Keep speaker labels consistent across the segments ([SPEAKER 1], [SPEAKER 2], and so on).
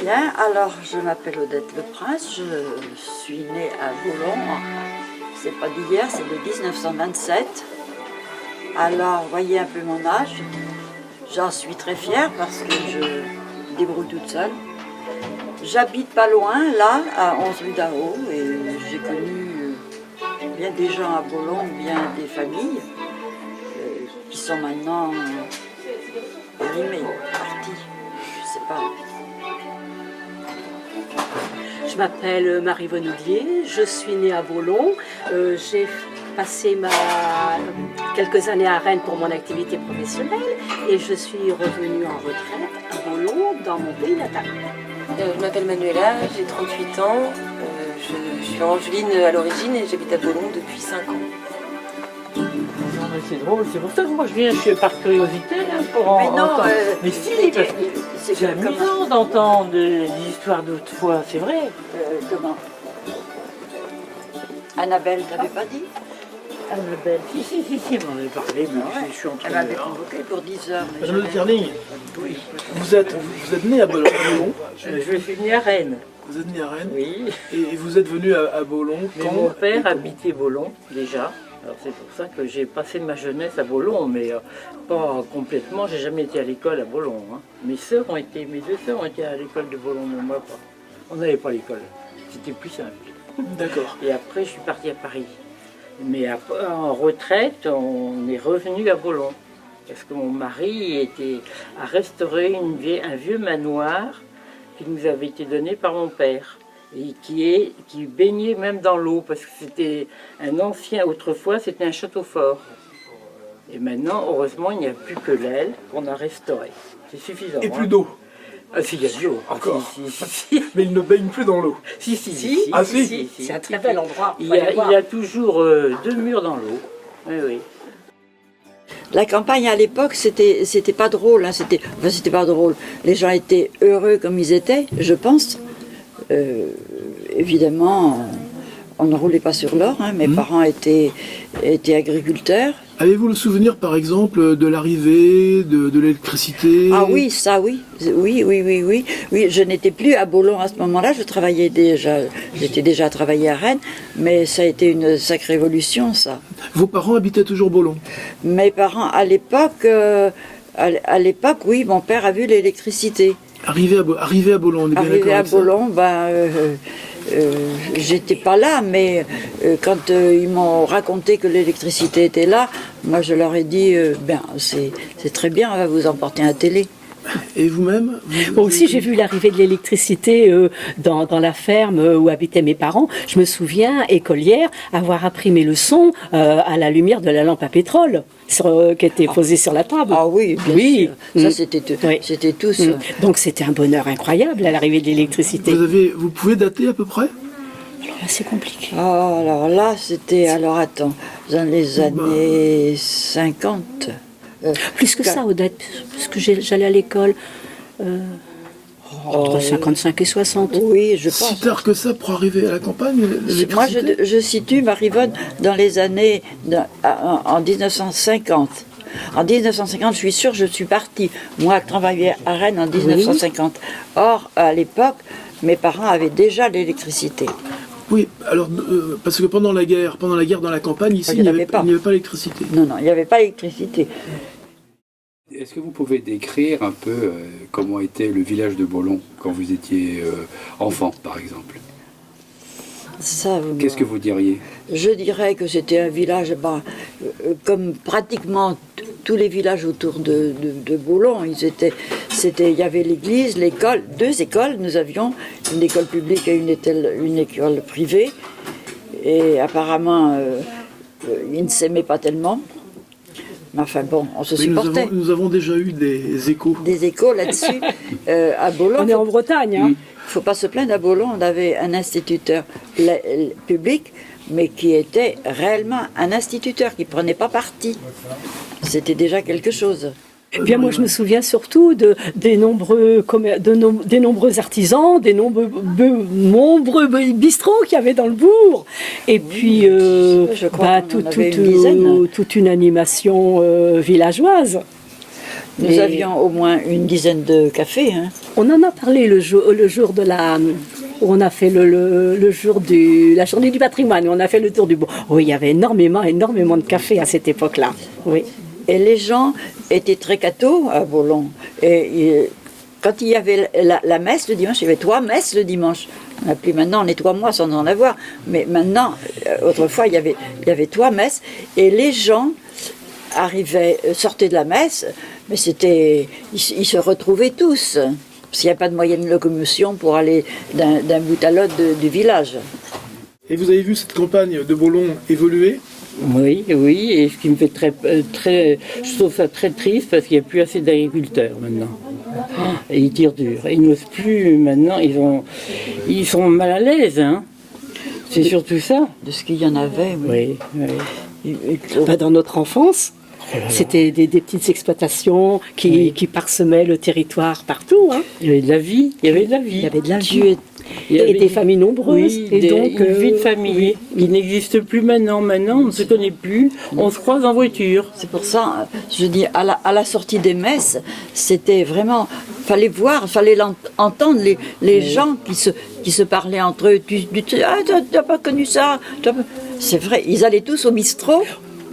[SPEAKER 1] Bien, alors je m'appelle Odette Le Prince, je suis née à Boulon, c'est pas d'hier, c'est de 1927. Alors, voyez un peu mon âge, j'en suis très fière parce que je me débrouille toute seule. J'habite pas loin, là, à 11 rue d'Ao, et j'ai connu bien des gens à Boulon, bien des familles qui sont maintenant animées, parties, je sais pas.
[SPEAKER 2] Je m'appelle Marie Vonoulier, je suis née à Boulon. J'ai passé quelques années à Rennes pour mon activité professionnelle et je suis revenue en retraite à Boulon, dans mon pays natal.
[SPEAKER 3] Je m'appelle Manuela, j'ai 38 ans, je suis angeline à l'origine et j'habite à Boulon depuis 5 ans.
[SPEAKER 4] C'est drôle, c'est pour ça que moi je viens, je suis par curiosité là, pour
[SPEAKER 1] Mais non,
[SPEAKER 4] mais si, parce que c'est amusant d'entendre des histoires d'autrefois, c'est vrai.
[SPEAKER 1] Comment Annabelle, t'avais pas dit?
[SPEAKER 4] Annabelle, si, on en avait parlé, mais je suis en train
[SPEAKER 1] Elle m'avait convoqué pour 10 heures.
[SPEAKER 5] Madame Le Terning, vous êtes née à Boulon.
[SPEAKER 4] Je suis née à Rennes.
[SPEAKER 5] Vous êtes née à Rennes.
[SPEAKER 4] Oui.
[SPEAKER 5] Et vous êtes venu à Boulon
[SPEAKER 4] Mais mon père habitait Boulon déjà. Alors c'est pour ça que j'ai passé ma jeunesse à Boulon, mais pas complètement. J'ai jamais été à l'école à Boulon. Hein. Mes deux sœurs ont été à l'école de Boulon, mais moi pas. On n'avait pas l'école. C'était plus simple.
[SPEAKER 5] D'accord.
[SPEAKER 4] Et après, je suis parti à Paris. Mais en retraite, on est revenu à Boulon. Parce que mon mari a restauré un vieux manoir qui nous avait été donné par mon père. Et qui baignait même dans l'eau, parce que c'était un ancien, autrefois c'était un château fort. Et maintenant, heureusement, il n'y a plus que l'aile qu'on a restaurée. C'est suffisant.
[SPEAKER 5] Et plus d'eau.
[SPEAKER 4] Ah si, il y a de l'eau.
[SPEAKER 5] Encore.
[SPEAKER 4] Si.
[SPEAKER 5] Mais il ne baigne plus dans l'eau.
[SPEAKER 4] Si.
[SPEAKER 5] Ah si.
[SPEAKER 2] C'est un très bel endroit.
[SPEAKER 4] Il y a toujours 2 murs dans l'eau. Oui.
[SPEAKER 1] La campagne à l'époque, c'était pas drôle, hein, c'était pas drôle. Les gens étaient heureux comme ils étaient, je pense. Évidemment, on ne roulait pas sur l'or. Hein. Mes parents étaient agriculteurs.
[SPEAKER 5] Avez-vous le souvenir, par exemple, de l'arrivée de l'électricité?
[SPEAKER 1] Ah oui, ça oui. Oui, je n'étais plus à Boulon à ce moment-là. J'étais déjà travaillé à Rennes, mais ça a été une sacrée révolution, ça.
[SPEAKER 5] Vos parents habitaient toujours Boulon?
[SPEAKER 1] Mes parents, à l'époque, oui, mon père a vu l'électricité.
[SPEAKER 5] Arrivé à Boulon, on est bien d'accord
[SPEAKER 1] Arrivé à
[SPEAKER 5] avec ça.
[SPEAKER 1] Boulon, j'étais pas là, mais quand ils m'ont raconté que l'électricité était là, moi je leur ai dit, c'est très bien, on va vous emporter à télé.
[SPEAKER 5] Et vous-même
[SPEAKER 2] Moi aussi, j'ai vu l'arrivée de l'électricité dans la ferme où habitaient mes parents. Je me souviens, écolière, avoir appris mes leçons à la lumière de la lampe à pétrole qui était posée sur la table.
[SPEAKER 1] Ah oui, bien sûr. Ça, c'était tout ça.
[SPEAKER 2] Donc c'était un bonheur incroyable à l'arrivée de l'électricité.
[SPEAKER 5] Vous pouvez dater à peu près?
[SPEAKER 2] Alors là, c'est compliqué.
[SPEAKER 1] Ah, alors là, c'était, dans les années 50.
[SPEAKER 2] Plus que ça, Odette, parce que j'allais à l'école entre 55 et 60.
[SPEAKER 1] Oui, je pense.
[SPEAKER 5] Si tard que ça pour arriver à la campagne,
[SPEAKER 1] Moi, je situe Marivonne dans les années en 1950. En 1950, je suis sûre, je suis partie. Moi, travailler à Rennes en 1950. Or, à l'époque, mes parents avaient déjà l'électricité.
[SPEAKER 5] Oui, alors, parce que pendant la guerre dans la campagne, ici, il n'y avait pas l'électricité.
[SPEAKER 1] Non, il n'y avait pas l'électricité.
[SPEAKER 6] Est-ce que vous pouvez décrire un peu comment était le village de Boulon quand vous étiez enfant, par exemple? Qu'est-ce que vous diriez?
[SPEAKER 1] Je dirais que c'était un village, comme pratiquement tous les villages autour de Boulon. Il y avait l'église, l'école, 2 écoles. Nous avions une école publique et une école privée. Et apparemment, ils ne s'aimaient pas tellement. Mais enfin bon, on se supportait.
[SPEAKER 5] Nous avons déjà eu des échos.
[SPEAKER 1] Des échos là-dessus. À Boulon,
[SPEAKER 2] On est en Bretagne, hein.
[SPEAKER 1] Il ne faut pas se plaindre, à Boulon, on avait un instituteur public, mais qui était réellement un instituteur, qui ne prenait pas parti. C'était déjà quelque chose.
[SPEAKER 2] Eh bien, moi, je me souviens surtout des nombreux artisans, des nombreux bistrots qu'il y avait dans le bourg. Et puis,
[SPEAKER 1] je crois qu'on en avait une dizaine.
[SPEAKER 2] toute une animation villageoise.
[SPEAKER 1] Nous avions au moins une dizaine de cafés. Hein.
[SPEAKER 2] On en a parlé le jour de où on a fait la journée du patrimoine, où on a fait le tour du bourg. Oui, il y avait énormément de cafés à cette époque-là. Oui.
[SPEAKER 1] Et les gens étaient très cathos à Boulon. Et quand il y avait la messe le dimanche, il y avait 3 messes le dimanche. On n'a plus maintenant, on est 3 mois sans en avoir. Mais maintenant, autrefois, il y avait 3 messes. Et les gens arrivaient, sortaient de la messe, mais ils se retrouvaient tous. Parce qu'il n'y a pas de moyen de locomotion pour aller d'un bout à l'autre du village.
[SPEAKER 5] Et vous avez vu cette campagne de Boulon évoluer?
[SPEAKER 4] Oui, et ce qui me fait je trouve ça très triste parce qu'il n'y a plus assez d'agriculteurs maintenant. Et ils tirent dur. Ils n'osent plus maintenant, ils sont mal à l'aise, hein. C'est surtout ça.
[SPEAKER 1] De ce qu'il y en avait, oui.
[SPEAKER 2] Dans notre enfance, c'était des petites exploitations qui parsemaient le territoire partout. Hein.
[SPEAKER 4] Il y avait de la vie,
[SPEAKER 2] Il y avait de la vie. Et des familles nombreuses.
[SPEAKER 4] Oui,
[SPEAKER 2] et donc,
[SPEAKER 4] une vie de famille qui n'existe plus maintenant. Maintenant, on ne se connaît plus. On se croise en voiture.
[SPEAKER 1] C'est pour ça, je dis, à la sortie des messes, c'était vraiment... fallait entendre les gens qui se parlaient entre eux. Tu n'as pas connu ça? C'est vrai, ils allaient tous au bistrot.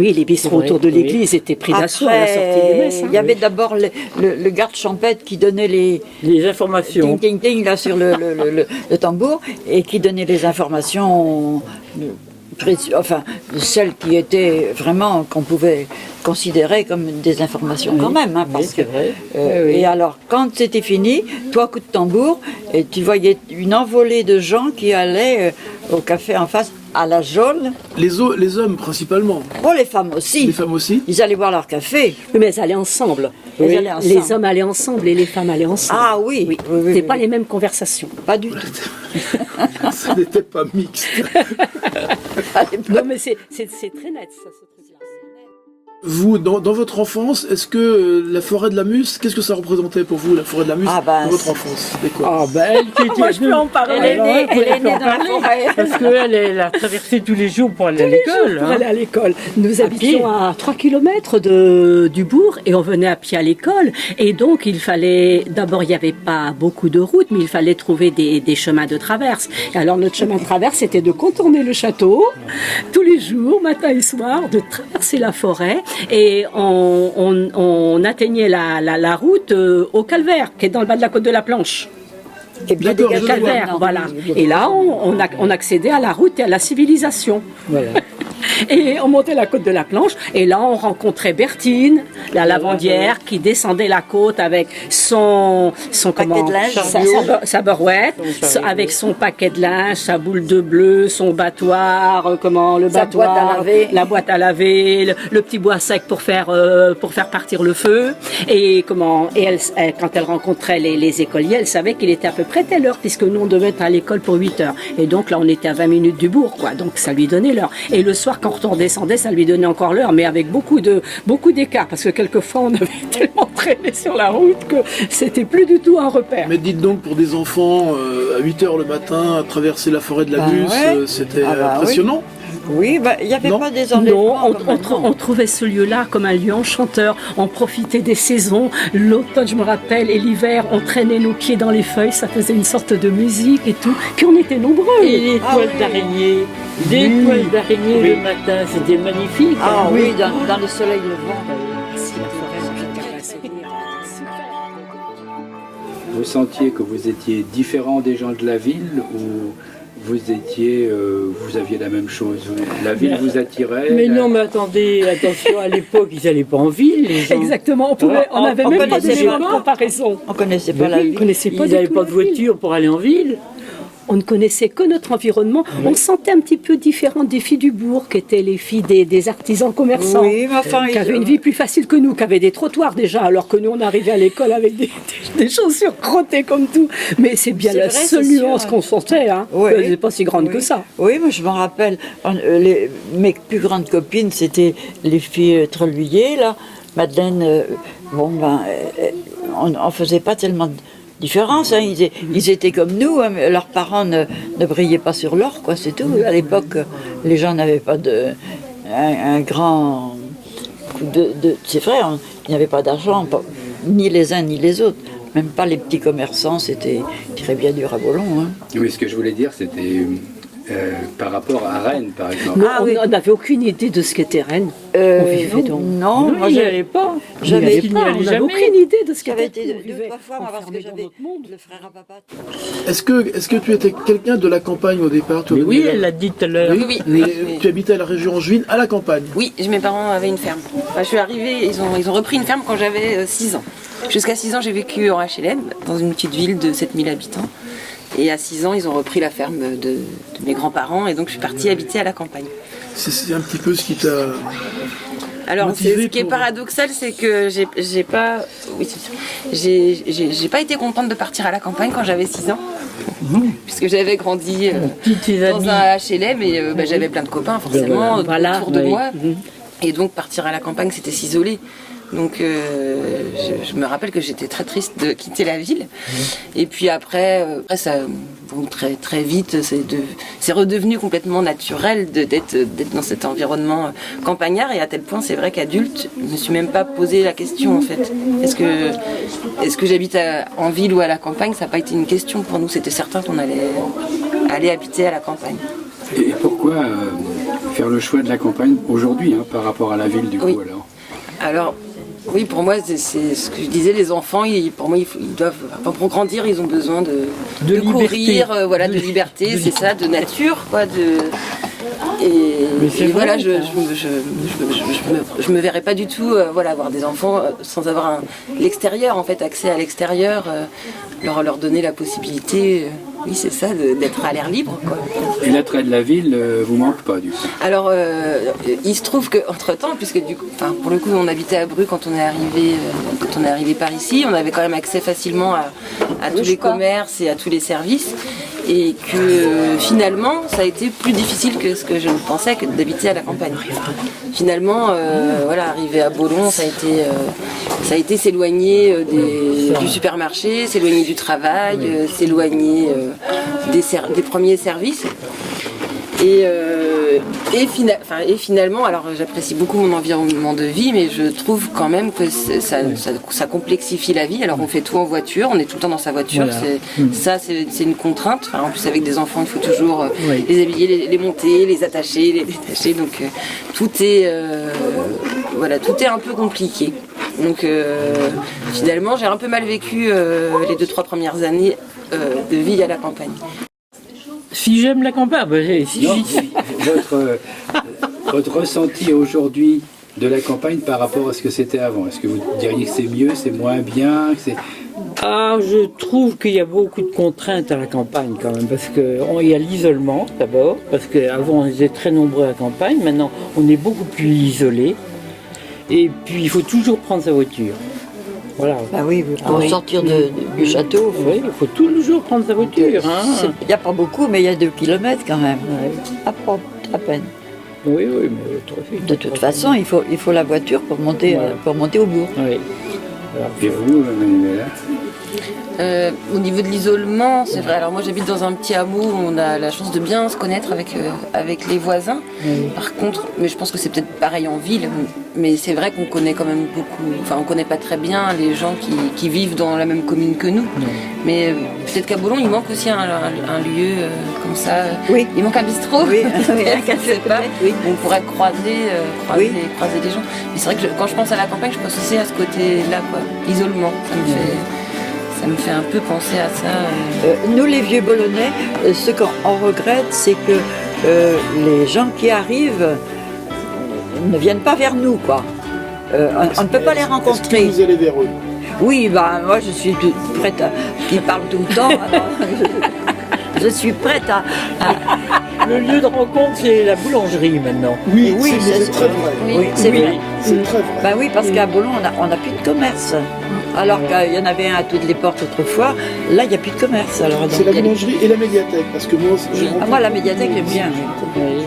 [SPEAKER 2] Oui, les bistrots autour de l'église étaient pris d'assaut à la sortie des messes.
[SPEAKER 1] Il y avait d'abord le garde champêtre qui donnait
[SPEAKER 4] les informations.
[SPEAKER 1] Ting, ting, ting, là sur le tambour, et qui donnait les informations, celles qui étaient vraiment, qu'on pouvait considérer comme des informations quand même. Hein, parce que, et alors, quand c'était fini, 3 coups de tambour, et tu voyais une envolée de gens qui allaient au café en face, à la geôle.
[SPEAKER 5] Les hommes principalement.
[SPEAKER 1] Oh, les femmes aussi.
[SPEAKER 5] Les femmes aussi.
[SPEAKER 1] Ils allaient boire leur café.
[SPEAKER 2] Oui, mais elles allaient ensemble.
[SPEAKER 1] Elles allaient ensemble.
[SPEAKER 2] Les hommes allaient ensemble et les femmes allaient ensemble.
[SPEAKER 1] Ah oui.
[SPEAKER 2] C'était pas les mêmes conversations.
[SPEAKER 1] Pas du tout.
[SPEAKER 5] Ça n'était pas mixte.
[SPEAKER 2] Non, mais c'est très net, ça, ce truc-là.
[SPEAKER 5] Vous, dans votre enfance, est-ce que la forêt de la Muse, qu'est-ce que ça représentait pour vous, la forêt de la Muse, dans votre enfance? C'était quoi?
[SPEAKER 4] Elle qui était...
[SPEAKER 2] Moi, je peux en parler.
[SPEAKER 1] Elle est née dans la forêt.
[SPEAKER 4] Parce qu'elle a traversé tous les jours pour aller à l'école.
[SPEAKER 2] Pour aller à l'école. Nous habitions à 3 km du bourg et on venait à pied à l'école. Et donc, il fallait... D'abord, il n'y avait pas beaucoup de routes, mais il fallait trouver des chemins de traverse. Et alors, notre chemin de traverse, c'était de contourner le château tous les jours, matin et soir, de traverser la forêt. Et on atteignait la route au Calvaire, qui est dans le bas de la côte de la Planche.
[SPEAKER 1] Et bien
[SPEAKER 5] D'accord,
[SPEAKER 1] dégagé,
[SPEAKER 2] Calvaire,
[SPEAKER 1] non,
[SPEAKER 2] voilà.
[SPEAKER 1] oui.
[SPEAKER 2] Et là, on accédait à la route et à la civilisation.
[SPEAKER 4] Voilà.
[SPEAKER 2] Et on montait la côte de la Planche, et là on rencontrait Bertine, la lavandière, qui descendait la côte avec son
[SPEAKER 1] paquet de linge,
[SPEAKER 2] sa berouette, avec son paquet de linge, sa boule de bleu, son battoir, la boîte à laver, le petit bois sec pour faire partir le feu, et quand elle rencontrait les écoliers, elle savait qu'il était à peu près telle heure, puisque nous on devait être à l'école pour 8 heures, et donc là on était à 20 minutes du bourg, quoi, donc ça lui donnait l'heure. Et le soir, quand on redescendait, ça lui donnait encore l'heure, mais avec beaucoup d'écart, parce que quelquefois on avait tellement traîné sur la route que c'était plus du tout un repère.
[SPEAKER 5] Mais dites donc, pour des enfants, à 8h le matin, à traverser la forêt de la Muse, c'était impressionnant.
[SPEAKER 1] Oui, il n'y avait pas des
[SPEAKER 2] Non,
[SPEAKER 1] enlèvements.
[SPEAKER 2] on trouvait ce lieu-là comme un lieu enchanteur. On profitait des saisons. L'automne, je me rappelle, et l'hiver, on traînait nos pieds dans les feuilles. Ça faisait une sorte de musique et tout. Puis on était nombreux.
[SPEAKER 4] Et les toiles d'araignée. Des toiles d'araignée le matin, c'était magnifique.
[SPEAKER 1] Ah oui, dans le soleil levant.
[SPEAKER 6] Vous sentiez que vous étiez différent des gens de la ville ou vous aviez la même chose? La ville vous attirait?
[SPEAKER 4] Mais non, mais attendez, attention, à l'époque, ils n'allaient pas en ville, les gens.
[SPEAKER 2] Exactement, on n'avait même pas de comparaison.
[SPEAKER 1] On ne connaissait pas la ville.
[SPEAKER 2] Ils
[SPEAKER 4] n'avaient pas de voiture pour aller en ville.
[SPEAKER 2] On ne connaissait que notre environnement. Oui. On se sentait un petit peu différent des filles du bourg, qui étaient les filles des artisans commerçants, qui avaient une vie plus facile que nous, qui avaient des trottoirs déjà, alors que nous, on arrivait à l'école avec des chaussures crottées comme tout. Mais c'est bien la seule nuance qu'on sentait. Hein. Oui. Elle n'est pas si grande que ça.
[SPEAKER 1] Oui, moi je m'en rappelle. Mes plus grandes copines, c'était les filles Trolluyer, là. Madeleine Bon, ben, on ne faisait pas tellement de différence. Hein. Ils étaient comme nous, hein, mais leurs parents ne brillaient pas sur l'or, quoi, c'est tout. À l'époque, les gens n'avaient pas un grand coup de. C'est vrai, ils n'avaient pas d'argent, ni les uns ni les autres. Même pas les petits commerçants, c'était très bien dur à Boulon. Hein.
[SPEAKER 6] Oui, ce que je voulais dire, c'était par rapport à Rennes, par exemple.
[SPEAKER 2] Non, on n'avait aucune idée de ce qu'était Rennes. On vivait donc.
[SPEAKER 1] Non, moi
[SPEAKER 4] il n'y allait pas.
[SPEAKER 1] j'avais
[SPEAKER 2] On n'avait aucune idée de ce
[SPEAKER 1] j'avais
[SPEAKER 2] qu'était.
[SPEAKER 1] été
[SPEAKER 2] On
[SPEAKER 1] deux ou
[SPEAKER 2] vivait
[SPEAKER 1] trois fois, moi, parce que
[SPEAKER 2] enfermés dans
[SPEAKER 1] j'avais
[SPEAKER 2] notre monde.
[SPEAKER 1] le frère à papa.
[SPEAKER 5] Est-ce que tu étais quelqu'un de la campagne au départ, toi,
[SPEAKER 4] Mais oui,
[SPEAKER 5] Manuela?
[SPEAKER 4] elle l'a dit tout à l'heure.
[SPEAKER 3] Oui.
[SPEAKER 5] Et tu habitais à la région angevine, à la campagne.
[SPEAKER 3] Oui, mes parents avaient une ferme. Enfin, je suis arrivée, ils ont repris une ferme quand j'avais 6 ans. Jusqu'à 6 ans, j'ai vécu en HLM, dans une petite ville de 7000 habitants. Et à 6 ans, ils ont repris la ferme de mes grands-parents, et donc je suis partie habiter à la campagne.
[SPEAKER 5] C'est un petit peu ce qui t'a...
[SPEAKER 3] Alors,
[SPEAKER 5] motivé
[SPEAKER 3] ce qui est
[SPEAKER 5] pour-
[SPEAKER 3] paradoxal, c'est que j'ai pas été contente de partir à la campagne quand j'avais 6 ans. Puisque j'avais grandi
[SPEAKER 4] Tes
[SPEAKER 3] dans
[SPEAKER 4] amis.
[SPEAKER 3] un HLM et j'avais plein de copains forcément
[SPEAKER 2] Voilà,
[SPEAKER 3] autour de
[SPEAKER 2] oui.
[SPEAKER 3] moi. Et donc partir à la campagne, c'était s'isoler. Donc je me rappelle que j'étais très triste de quitter la ville. Et puis après ça, bon, très vite, c'est redevenu complètement naturel d'être dans cet environnement campagnard. Et à tel point, c'est vrai qu'adulte, je me suis même pas posé la question en fait. Est-ce que j'habite en ville ou à la campagne? Ça n'a pas été une question pour nous. C'était certain qu'on allait aller habiter à la campagne.
[SPEAKER 6] Et pourquoi faire le choix de la campagne aujourd'hui, hein, par rapport à la ville, du coup,
[SPEAKER 3] Oui.
[SPEAKER 6] alors?
[SPEAKER 3] Alors, oui, pour moi, c'est ce que je disais, les enfants, pour moi, ils doivent, enfin, pour grandir, ils ont besoin de
[SPEAKER 4] liberté.
[SPEAKER 3] courir, voilà, de liberté, c'est ça, de nature, quoi,
[SPEAKER 4] Mais c'est
[SPEAKER 3] et
[SPEAKER 4] vrai,
[SPEAKER 3] voilà, je
[SPEAKER 4] ça.
[SPEAKER 3] me verrais pas du tout, voilà, avoir des enfants sans avoir l'extérieur, en fait, accès à l'extérieur, leur donner la possibilité, oui, c'est ça, d'être à l'air libre, quoi.
[SPEAKER 6] Et l'attrait de la ville vous manque pas, du coup?
[SPEAKER 3] Alors, il se trouve qu'entre-temps, puisque du coup, enfin, pour le coup, on habitait à Bru quand on est arrivé par ici, on avait quand même accès facilement à tous les commerces et à tous les services, et que finalement, ça a été plus difficile que ce que je ne pensais que d'habiter à la campagne. Finalement, voilà, arriver à Boulon, ça a été s'éloigner du supermarché, s'éloigner du travail, s'éloigner des premiers services. Et finalement, alors j'apprécie beaucoup mon environnement de vie, mais je trouve quand même que ça complexifie la vie. Alors on fait tout en voiture, on est tout le temps dans sa voiture,
[SPEAKER 4] Voilà.
[SPEAKER 3] c'est une contrainte. Enfin, en plus avec des enfants, il faut toujours
[SPEAKER 4] Oui.
[SPEAKER 3] les habiller, les monter, les attacher, les détacher. Donc tout est un peu compliqué. Donc finalement, j'ai un peu mal vécu les 2-3 premières années de vie à la campagne.
[SPEAKER 4] Si j'aime la campagne, si
[SPEAKER 6] Non,
[SPEAKER 4] j'y suis.
[SPEAKER 6] votre ressenti aujourd'hui de la campagne par rapport à ce que c'était avant, est-ce que vous diriez que c'est mieux, c'est moins bien, que c'est...
[SPEAKER 4] Ah, je trouve qu'il y a beaucoup de contraintes à la campagne quand même, parce qu'il y a l'isolement d'abord, parce qu'avant on était très nombreux à la campagne, maintenant on est beaucoup plus isolés, et puis il faut toujours prendre sa voiture. Voilà.
[SPEAKER 1] Bah oui, pour sortir du château.
[SPEAKER 4] Oui, il faut toujours prendre sa voiture. Hein.
[SPEAKER 1] Il n'y a pas beaucoup, mais il y a 2 kilomètres quand même.
[SPEAKER 4] Ouais.
[SPEAKER 1] À peine.
[SPEAKER 4] Oui, mais trop vite.
[SPEAKER 1] De toute façon, il faut la voiture pour monter,
[SPEAKER 4] Voilà.
[SPEAKER 1] pour monter au bourg.
[SPEAKER 4] Oui. Alors,
[SPEAKER 6] Et vous, Manuela?
[SPEAKER 3] Au niveau de l'isolement, c'est vrai. Alors moi j'habite dans un petit hameau où on a la chance de bien se connaître avec les voisins. Par contre, mais je pense que c'est peut-être pareil en ville, mais c'est vrai qu'on connaît quand même beaucoup, enfin on connaît pas très bien les gens qui vivent dans la même commune que nous. Mais peut-être qu'à Boulon il manque aussi un lieu comme ça.
[SPEAKER 1] Oui.
[SPEAKER 3] Il manque un bistrot.
[SPEAKER 1] Oui,
[SPEAKER 3] un café pas.
[SPEAKER 1] oui.
[SPEAKER 3] On pourrait croiser des gens. Mais c'est vrai que quand je pense à la campagne, je pense aussi à ce côté-là, quoi. L'isolement, ça me fait un peu penser à ça.
[SPEAKER 1] Nous, les vieux Boulonnais, ce qu'on regrette, c'est que les gens qui arrivent ne viennent pas vers nous, quoi. On ne peut pas les
[SPEAKER 5] Est-ce
[SPEAKER 1] rencontrer.
[SPEAKER 5] que vous allez vers eux?
[SPEAKER 1] Oui, bah moi je suis prête à... Qui parle tout le temps, alors, je suis prête à...
[SPEAKER 4] le lieu de rencontre, c'est la boulangerie maintenant.
[SPEAKER 5] Oui,
[SPEAKER 1] Oui,
[SPEAKER 5] c'est très vrai.
[SPEAKER 1] Oui, c'est vrai.
[SPEAKER 5] C'est très vrai.
[SPEAKER 1] Bah oui, parce qu'à Boulon, on n'a plus de commerce. Alors qu'il y en avait un à toutes les portes autrefois, là, il n'y a plus de commerce. Alors,
[SPEAKER 5] C'est la
[SPEAKER 1] donc,
[SPEAKER 5] boulangerie et la médiathèque, parce que moi, je
[SPEAKER 1] Ah, moi, la médiathèque, j'aime bien.
[SPEAKER 4] Oui.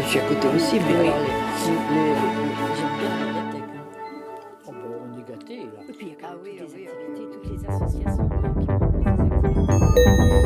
[SPEAKER 1] Je suis à côté aussi, mais
[SPEAKER 2] Oui.
[SPEAKER 1] alors, j'aime bien la médiathèque.
[SPEAKER 4] Oh, ben, on est gâtés, là.
[SPEAKER 2] Et puis il y a quand même toutes les activités, toutes les associations qui proposent des activités.